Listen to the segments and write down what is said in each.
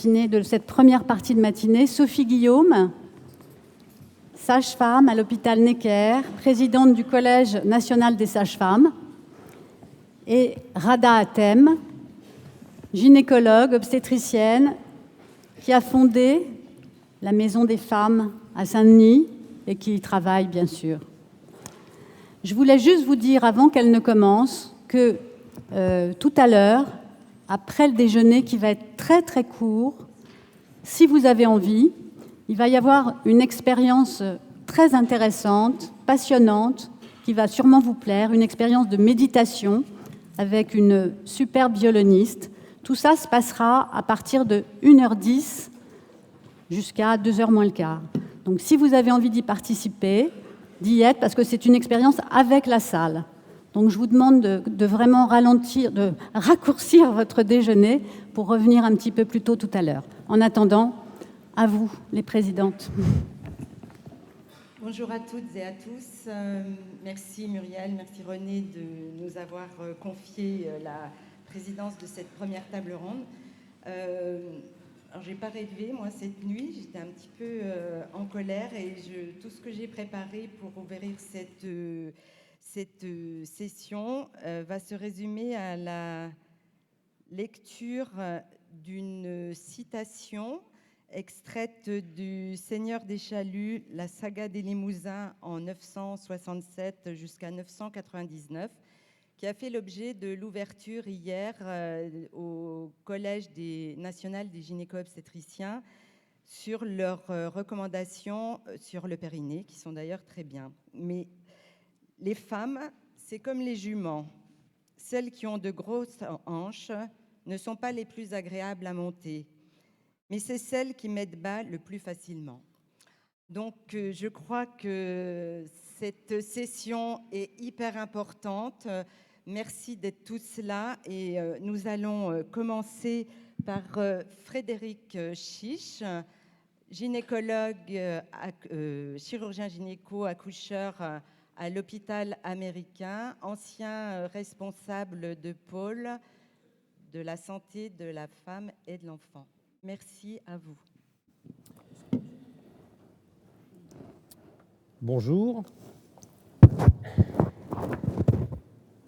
De cette première partie de matinée, Sophie Guillaume, sage-femme à l'hôpital Necker, présidente du Collège national des sages-femmes, et Rada Hatem, gynécologue, obstétricienne, qui a fondé la Maison des femmes à Saint-Denis et qui y travaille, bien sûr. Je voulais juste vous dire, avant qu'elle ne commence, que tout à l'heure, après le déjeuner qui va être très très court, si vous avez envie, il va y avoir une expérience très intéressante, passionnante, qui va sûrement vous plaire, une expérience de méditation avec une superbe violoniste. Tout ça se passera à partir de 1h10 jusqu'à 2h moins le quart. Donc si vous avez envie d'y participer, d'y être, parce que c'est une expérience avec la salle. Donc je vous demande de vraiment ralentir, de raccourcir votre déjeuner pour revenir un petit peu plus tôt tout à l'heure. En attendant, à vous, les présidentes. Bonjour à toutes et à tous. Merci Muriel, merci René de nous avoir confié la présidence de cette première table ronde. Alors j'ai pas rêvé, moi, cette nuit, j'étais un petit peu en colère et tout ce que j'ai préparé pour ouvrir cette session va se résumer à la lecture d'une citation extraite du Seigneur des Chaluts, la saga des Limousins en 967 jusqu'à 999, qui a fait l'objet de l'ouverture hier au Collège national des gynéco-obstétriciens sur leurs recommandations sur le périnée, qui sont d'ailleurs très bien. Mais les femmes, c'est comme les juments. Celles qui ont de grosses hanches ne sont pas les plus agréables à monter, mais c'est celles qui mettent bas le plus facilement. Donc, je crois que cette session est hyper importante. Merci d'être tous là et nous allons commencer par Frédéric Chiche, gynécologue, chirurgien gynéco, accoucheur à l'hôpital américain, ancien responsable de pôle de la santé de la femme et de l'enfant. Merci à vous. Bonjour.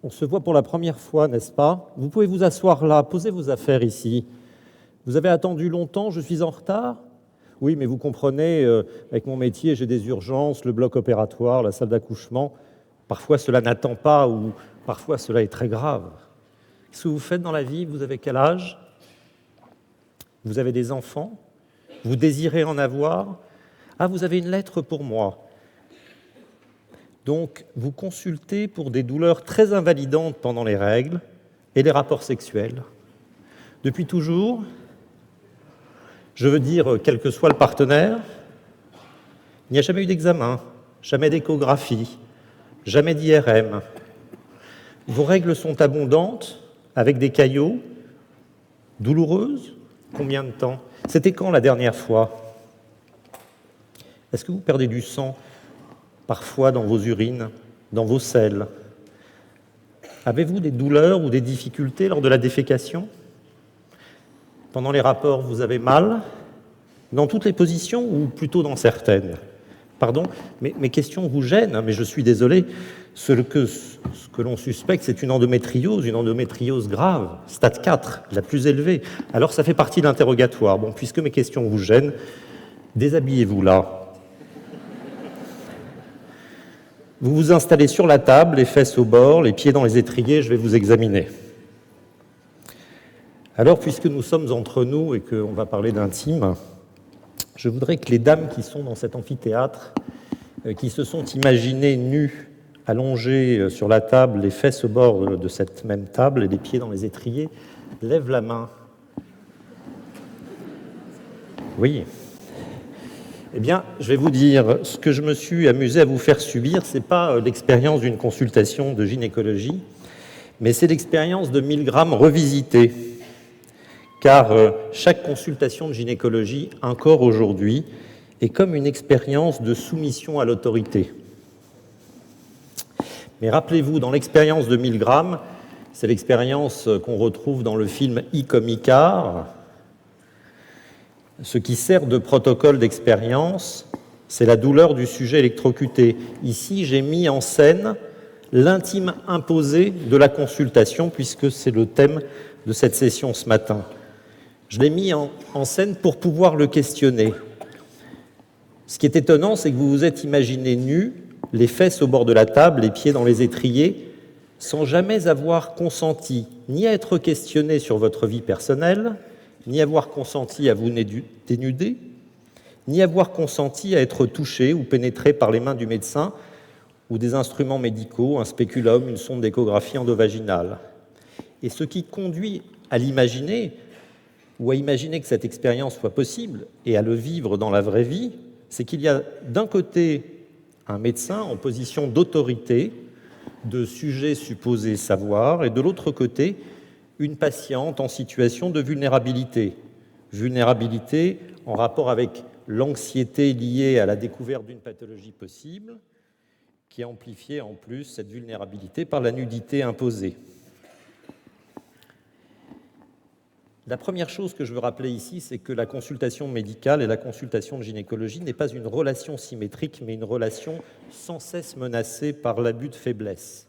On se voit pour la première fois, n'est-ce pas? Vous pouvez vous asseoir là, posez vos affaires ici. Vous avez attendu longtemps, je suis en retard? Oui, mais vous comprenez, avec mon métier, j'ai des urgences, le bloc opératoire, la salle d'accouchement. Parfois, cela n'attend pas ou parfois, cela est très grave. Qu'est-ce que vous faites dans la vie? Vous avez quel âge? Vous avez des enfants? Vous désirez en avoir? Ah, vous avez une lettre pour moi. Donc, vous consultez pour des douleurs très invalidantes pendant les règles et les rapports sexuels. Depuis toujours, je veux dire, quel que soit le partenaire, il n'y a jamais eu d'examen, jamais d'échographie, jamais d'IRM. Vos règles sont abondantes, avec des caillots, douloureuses. Combien de temps? C'était quand la dernière fois? Est-ce que vous perdez du sang, parfois dans vos urines, dans vos selles? Avez-vous des douleurs ou des difficultés lors de la défécation? Pendant les rapports, vous avez mal? Dans toutes les positions ou plutôt dans certaines? Pardon, mes questions vous gênent, mais je suis désolé. Ce que l'on suspecte, c'est une endométriose grave, stade 4, la plus élevée. Alors ça fait partie de l'interrogatoire. Bon, puisque mes questions vous gênent, déshabillez-vous là. Vous vous installez sur la table, les fesses au bord, les pieds dans les étriers, je vais vous examiner. Alors, puisque nous sommes entre nous et qu'on va parler d'intime, je voudrais que les dames qui sont dans cet amphithéâtre, qui se sont imaginées nues, allongées sur la table, les fesses au bord de cette même table et les pieds dans les étriers, lèvent la main. Oui. Eh bien, je vais vous dire, ce que je me suis amusé à vous faire subir, ce n'est pas l'expérience d'une consultation de gynécologie, mais c'est l'expérience de 1000 grammes revisitée. Car chaque consultation de gynécologie, encore aujourd'hui, est comme une expérience de soumission à l'autorité. Mais rappelez-vous, dans l'expérience de 1000 grammes, c'est l'expérience qu'on retrouve dans le film I comme Icare, Ce qui sert de protocole d'expérience, c'est la douleur du sujet électrocuté. Ici, j'ai mis en scène l'intime imposé de la consultation, puisque c'est le thème de cette session ce matin. Je l'ai mis en scène pour pouvoir le questionner. Ce qui est étonnant, c'est que vous vous êtes imaginé nu, les fesses au bord de la table, les pieds dans les étriers, sans jamais avoir consenti ni à être questionné sur votre vie personnelle, ni avoir consenti à vous dénuder, ni avoir consenti à être touché ou pénétré par les mains du médecin ou des instruments médicaux, un spéculum, une sonde d'échographie endovaginale. Et ce qui conduit à l'imaginer, ou à imaginer que cette expérience soit possible, et à le vivre dans la vraie vie, c'est qu'il y a d'un côté un médecin en position d'autorité, de sujet supposé savoir, et de l'autre côté, une patiente en situation de vulnérabilité. Vulnérabilité en rapport avec l'anxiété liée à la découverte d'une pathologie possible, qui est amplifiée en plus, cette vulnérabilité, par la nudité imposée. La première chose que je veux rappeler ici, c'est que la consultation médicale et la consultation de gynécologie n'est pas une relation symétrique, mais une relation sans cesse menacée par l'abus de faiblesse.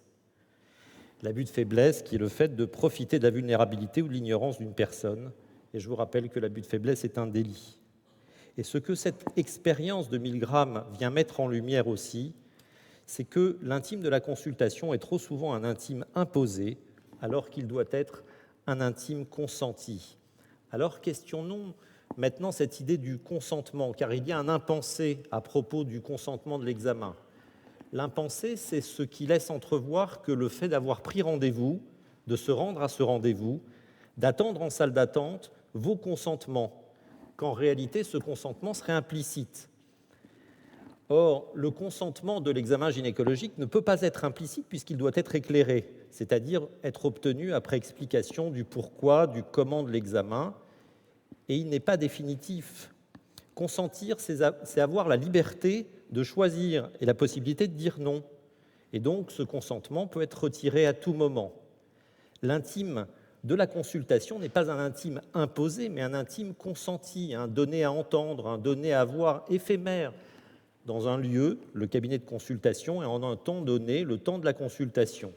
L'abus de faiblesse qui est le fait de profiter de la vulnérabilité ou de l'ignorance d'une personne. Et je vous rappelle que l'abus de faiblesse est un délit. Et ce que cette expérience de Milgram vient mettre en lumière aussi, c'est que l'intime de la consultation est trop souvent un intime imposé, alors qu'il doit être un intime consenti. Alors questionnons maintenant cette idée du consentement, car il y a un impensé à propos du consentement de l'examen. L'impensé, c'est ce qui laisse entrevoir que le fait d'avoir pris rendez-vous, de se rendre à ce rendez-vous, d'attendre en salle d'attente, vaut consentement, qu'en réalité ce consentement serait implicite. Or, le consentement de l'examen gynécologique ne peut pas être implicite puisqu'il doit être éclairé, c'est-à-dire être obtenu après explication du pourquoi, du comment de l'examen, et il n'est pas définitif. Consentir, c'est avoir la liberté de choisir et la possibilité de dire non. Et donc, ce consentement peut être retiré à tout moment. L'intime de la consultation n'est pas un intime imposé, mais un intime consenti, un donné à entendre, un donné à voir éphémère, dans un lieu, le cabinet de consultation, et en un temps donné, le temps de la consultation.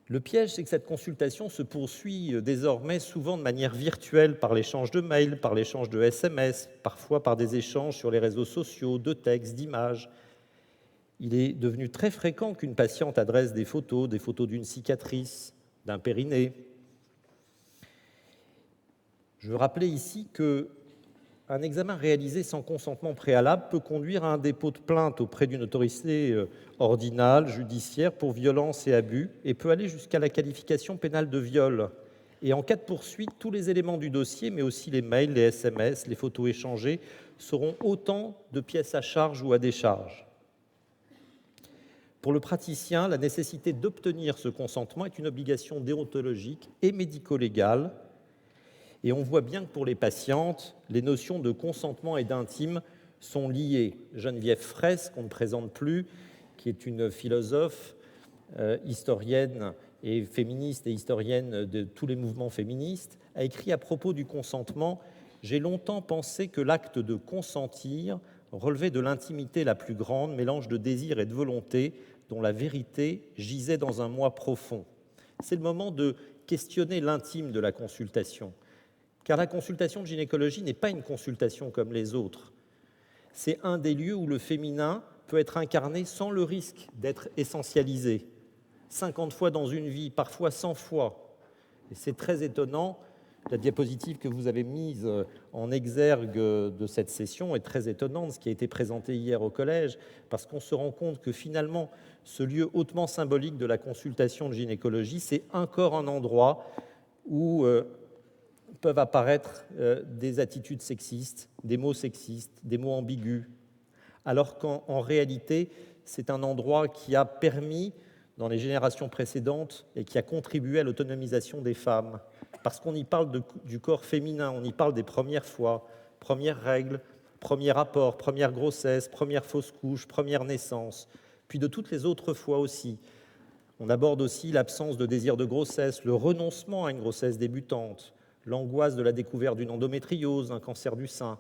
Le piège, c'est que cette consultation se poursuit désormais souvent de manière virtuelle par l'échange de mails, par l'échange de SMS, parfois par des échanges sur les réseaux sociaux, de textes, d'images. Il est devenu très fréquent qu'une patiente adresse des photos d'une cicatrice, d'un périnée. Je veux rappeler ici que un examen réalisé sans consentement préalable peut conduire à un dépôt de plainte auprès d'une autorité ordinale, judiciaire, pour violence et abus, et peut aller jusqu'à la qualification pénale de viol. Et en cas de poursuite, tous les éléments du dossier, mais aussi les mails, les SMS, les photos échangées, seront autant de pièces à charge ou à décharge. Pour le praticien, la nécessité d'obtenir ce consentement est une obligation déontologique et médico-légale. Et on voit bien que pour les patientes, les notions de consentement et d'intime sont liées. Geneviève Fraisse, qu'on ne présente plus, qui est une philosophe, historienne et féministe et historienne de tous les mouvements féministes, a écrit à propos du consentement « J'ai longtemps pensé que l'acte de consentir relevait de l'intimité la plus grande, mélange de désir et de volonté, dont la vérité gisait dans un moi profond. » C'est le moment de questionner l'intime de la consultation. Car la consultation de gynécologie n'est pas une consultation comme les autres. C'est un des lieux où le féminin peut être incarné sans le risque d'être essentialisé. 50 fois dans une vie, parfois 100 fois. Et c'est très étonnant, la diapositive que vous avez mise en exergue de cette session est très étonnante, ce qui a été présenté hier au collège, parce qu'on se rend compte que finalement, ce lieu hautement symbolique de la consultation de gynécologie, c'est encore un endroit où peuvent apparaître des attitudes sexistes, des mots sexistes, des mots ambigus, alors qu'en réalité, c'est un endroit qui a permis, dans les générations précédentes, et qui a contribué à l'autonomisation des femmes, parce qu'on y parle du corps féminin, on y parle des premières fois, premières règles, premier rapport, première grossesse, première fausse couche, première naissance, puis de toutes les autres fois aussi. On aborde aussi l'absence de désir de grossesse, le renoncement à une grossesse débutante, l'angoisse de la découverte d'une endométriose, d'un cancer du sein.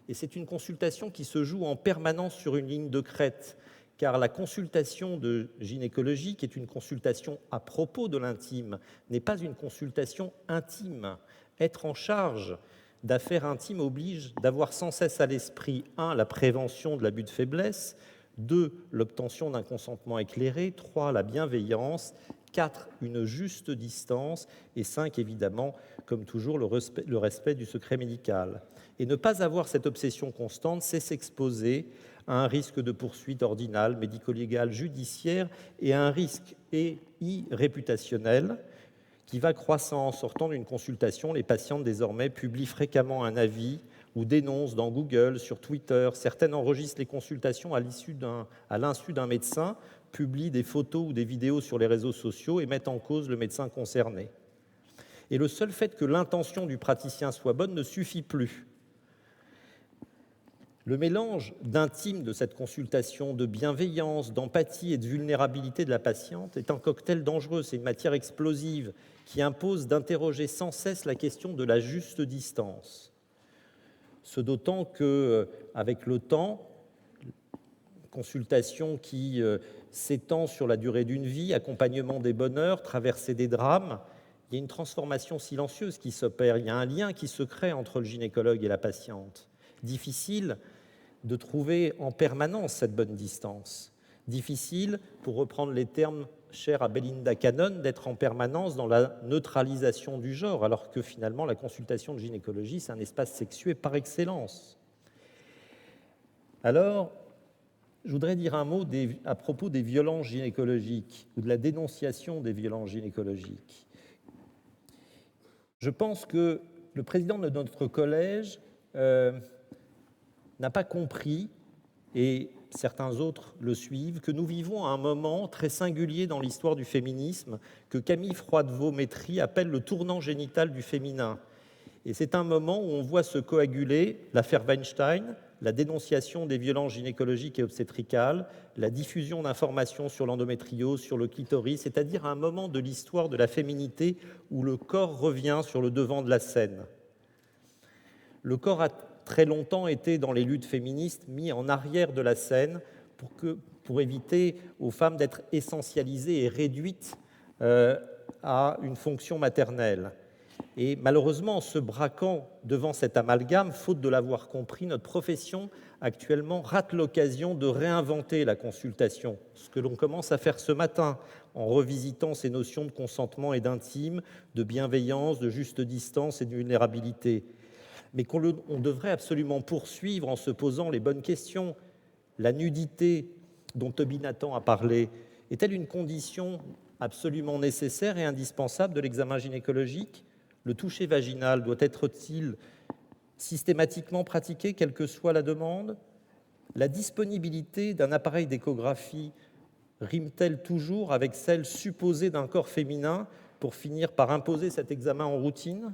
Et c'est une consultation qui se joue en permanence sur une ligne de crête, car la consultation de gynécologie, qui est une consultation à propos de l'intime, n'est pas une consultation intime. Être en charge d'affaires intimes oblige d'avoir sans cesse à l'esprit 1. La prévention de l'abus de faiblesse, 2. L'obtention d'un consentement éclairé, 3. La bienveillance, 4. Une juste distance et 5. Évidemment, comme toujours, le respect du secret médical. Et ne pas avoir cette obsession constante, c'est s'exposer à un risque de poursuite ordinale, médico-légale, judiciaire et à un risque réputationnel qui va croissant. En sortant d'une consultation, les patientes désormais publient fréquemment un avis ou dénoncent dans Google, sur Twitter. Certaines enregistrent les consultations à l'insu d'un médecin, publient des photos ou des vidéos sur les réseaux sociaux et mettent en cause le médecin concerné. Et le seul fait que l'intention du praticien soit bonne ne suffit plus. Le mélange d'intime de cette consultation, de bienveillance, d'empathie et de vulnérabilité de la patiente est un cocktail dangereux. C'est une matière explosive qui impose d'interroger sans cesse la question de la juste distance. Ce d'autant qu'avec le temps, consultation qui s'étend sur la durée d'une vie, accompagnement des bonheurs, traversée des drames, il y a une transformation silencieuse qui s'opère. Il y a un lien qui se crée entre le gynécologue et la patiente. Difficile de trouver en permanence cette bonne distance. Difficile, pour reprendre les termes chers à Belinda Cannon, d'être en permanence dans la neutralisation du genre, alors que finalement la consultation de gynécologie, c'est un espace sexué par excellence. Alors, je voudrais dire un mot à propos des violences gynécologiques ou de la dénonciation des violences gynécologiques. Je pense que le président de notre collège n'a pas compris, et certains autres le suivent, que nous vivons à un moment très singulier dans l'histoire du féminisme que Camille Froidevaux-Métry appelle le tournant génital du féminin. Et c'est un moment où on voit se coaguler l'affaire Weinstein, la dénonciation des violences gynécologiques et obstétricales, la diffusion d'informations sur l'endométriose, sur le clitoris, c'est-à-dire un moment de l'histoire de la féminité où le corps revient sur le devant de la scène. Le corps a très longtemps été, dans les luttes féministes, mis en arrière de la scène pour éviter aux femmes d'être essentialisées et réduites à une fonction maternelle. Et malheureusement, en se braquant devant cet amalgame, faute de l'avoir compris, notre profession actuellement rate l'occasion de réinventer la consultation, ce que l'on commence à faire ce matin en revisitant ces notions de consentement et d'intime, de bienveillance, de juste distance et de vulnérabilité. Mais qu'on devrait absolument poursuivre en se posant les bonnes questions. La nudité dont Toby Nathan a parlé est-elle une condition absolument nécessaire et indispensable de l'examen gynécologique ? Le toucher vaginal doit être-t-il systématiquement pratiqué, quelle que soit la demande ? La disponibilité d'un appareil d'échographie rime-t-elle toujours avec celle supposée d'un corps féminin pour finir par imposer cet examen en routine ?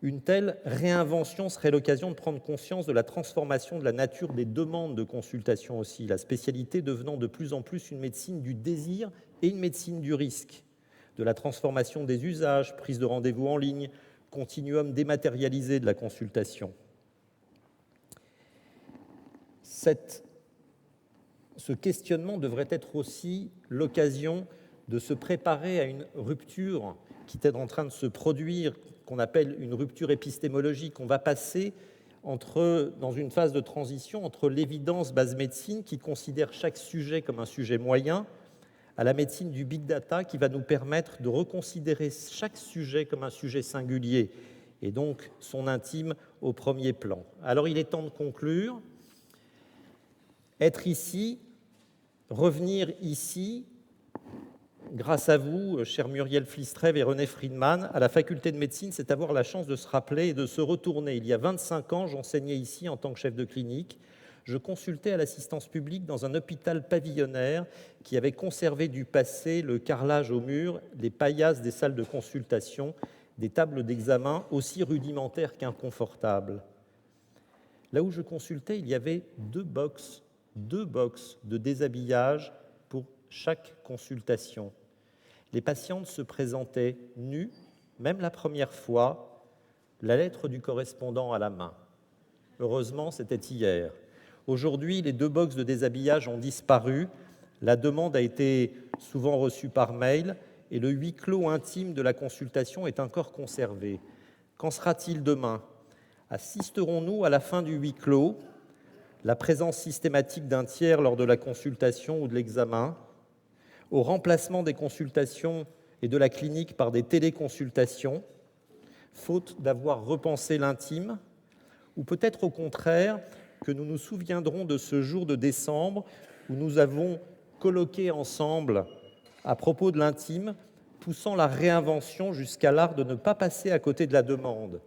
Une telle réinvention serait l'occasion de prendre conscience de la transformation de la nature des demandes de consultation aussi, la spécialité devenant de plus en plus une médecine du désir et une médecine du risque, de la transformation des usages, prise de rendez-vous en ligne, continuum dématérialisé de la consultation. Ce questionnement devrait être aussi l'occasion de se préparer à une rupture qui est en train de se produire, qu'on appelle une rupture épistémologique. On va passer dans une phase de transition entre l'évidence base médecine, qui considère chaque sujet comme un sujet moyen, à la médecine du big data, qui va nous permettre de reconsidérer chaque sujet comme un sujet singulier, et donc son intime au premier plan. Alors il est temps de conclure. Être ici, revenir ici, grâce à vous, chers Muriel Flistrève et René Friedman, à la faculté de médecine, c'est avoir la chance de se rappeler et de se retourner. Il y a 25 ans, j'enseignais ici en tant que chef de clinique. Je consultais à l'assistance publique dans un hôpital pavillonnaire qui avait conservé du passé le carrelage au mur, les paillasses des salles de consultation, des tables d'examen aussi rudimentaires qu'inconfortables. Là où je consultais, il y avait deux box de déshabillage pour chaque consultation. Les patientes se présentaient nues, même la première fois, la lettre du correspondant à la main. Heureusement, c'était hier. Aujourd'hui, les 2 box de déshabillage ont disparu, la demande a été souvent reçue par mail et le huis clos intime de la consultation est encore conservé. Qu'en sera-t-il demain ? Assisterons-nous à la fin du huis clos, la présence systématique d'un tiers lors de la consultation ou de l'examen, au remplacement des consultations et de la clinique par des téléconsultations, faute d'avoir repensé l'intime, ou peut-être au contraire que nous nous souviendrons de ce jour de décembre où nous avons colloqué ensemble à propos de l'intime, poussant la réinvention jusqu'à l'art de ne pas passer à côté de la demande.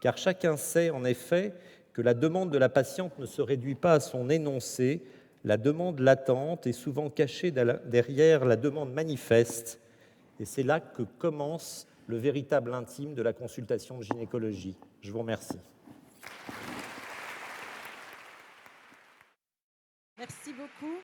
Car chacun sait en effet que la demande de la patiente ne se réduit pas à son énoncé, la demande latente est souvent cachée derrière la demande manifeste, et c'est là que commence le véritable intime de la consultation de gynécologie. Je vous remercie. Merci beaucoup.